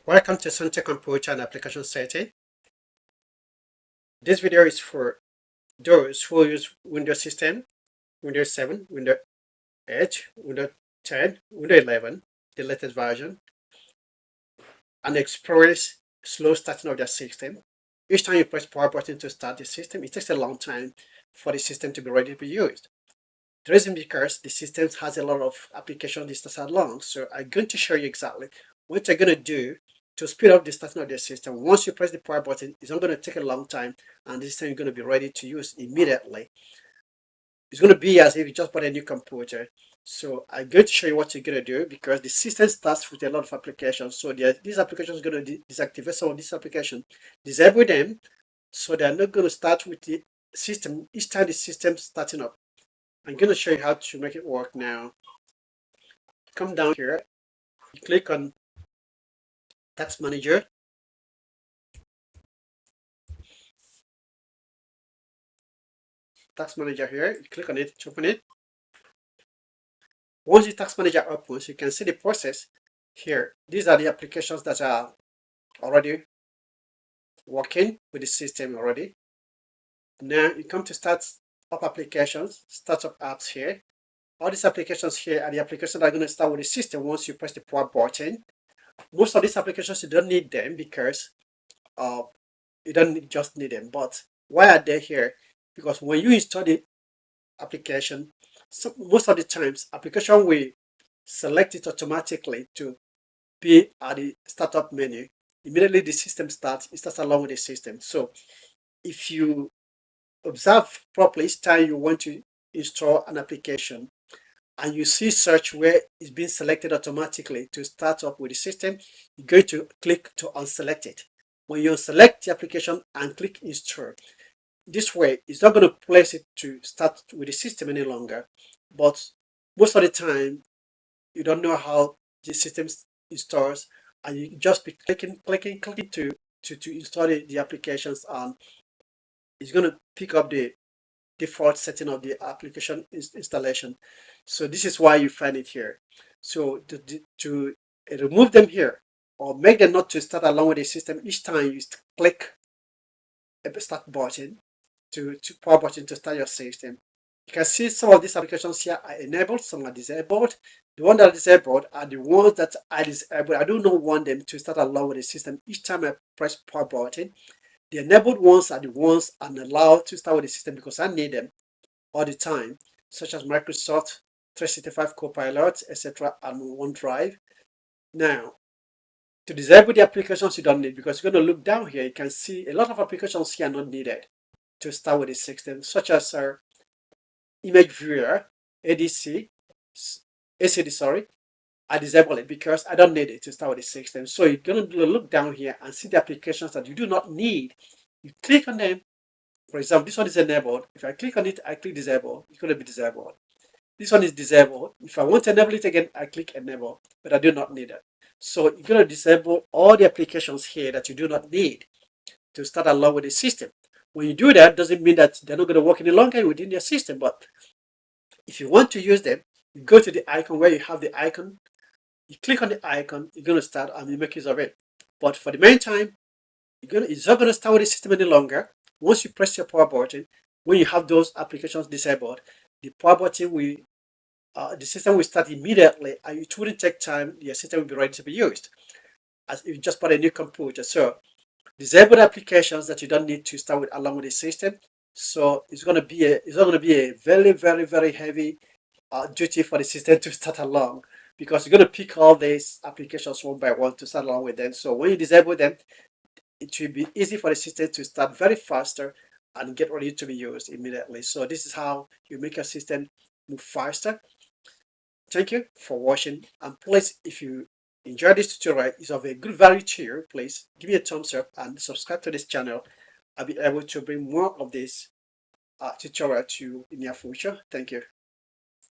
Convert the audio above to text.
Welcome to Sunte Computer and Application Setting. This video is for those who use Windows system, Windows 7, Windows 8, Windows 10, Windows 11, the latest version, and experience slow starting of their system. Each time you press power button to start the system, it takes a long time for the system to be ready to be used. The reason because the system has a lot of applications that start long. So I'm going to show you exactly what you're going to do to speed up the starting of the system. Once you press the power button, it's not going to take a long time and the system is going to be ready to use immediately. It's going to be as if you just bought a new computer. So I'm going to show you what you're going to do because the system starts with a lot of applications. So these applications are going to deactivate some of these applications, disable them, so they're not going to start with the system each time the system's starting up. I'm going to show you how to make it work now. Come down here, you click on Task Manager. Task Manager here, you click on it to open it. Once the Task Manager opens, you can see the process here. These are the applications that are already working with the system already. Now you come to Start Up Applications, Startup Apps here. All these applications here are the applications that are going to start with the system once you press the power button. Most of these applications you don't need them because you don't just need them. But why are they here? Because when you install the application, most of the times application will select it automatically to be at the startup menu. Immediately the system starts, it starts along with the system. So if you observe properly each time you want to install an application and you see search where it's being selected automatically to start up with the system, you're going to click to unselect it. When you select the application and click install, this way it's not going to place it to start with the system any longer. But most of the time you don't know how the system installs and you just be clicking to install the applications, and it's going to pick up the default setting of the application installation. So this is why you find it here. So to remove them here or make them not to start along with the system, each time you click a start button to power button to start your system. You can see some of these applications here are enabled, some are disabled. The ones that are disabled are the ones that are disabled. I do not want them to start along with the system each time I press power button. The enabled ones are the ones I'm allowed to start with the system because I need them all the time, such as Microsoft 365 Copilot, etc., and OneDrive. Now, to disable the applications you don't need, because you're going to look down here, you can see a lot of applications here are not needed to start with the system, such as our image viewer, ADC, ACD, sorry. I disable it because I don't need it to start with the system. So you're going to look down here and see the applications that you do not need. You click on them. For example, this one is enabled. If I click on it, I click disable, it's going to be disabled. This one is disabled. If I want to enable it again, I click enable, but I do not need it. So you're going to disable all the applications here that you do not need to start along with the system. When you do that, doesn't mean that they're not going to work any longer within your system. But if you want to use them, you go to the icon where you have the icon. You click on the icon, you're going to start and you make use of it. But for the meantime, it's not going to start with the system any longer. Once you press your power button, when you have those applications disabled, the power button will, the system will start immediately, and it wouldn't take time. Your system will be ready to be used, as if you just bought a new computer. So disable applications that you don't need to start with along with the system. So it's going to be a very, very, very heavy duty for the system to start along, because you're going to pick all these applications one by one to start along with them. So when you disable them, it will be easy for the system to start very faster and get ready to be used immediately. So this is how you make your system move faster. Thank you for watching, and please, if you enjoyed this tutorial, it's of a good value to you, please give me a thumbs up and subscribe to this channel. I'll be able to bring more of this tutorial to you in the near future. Thank you.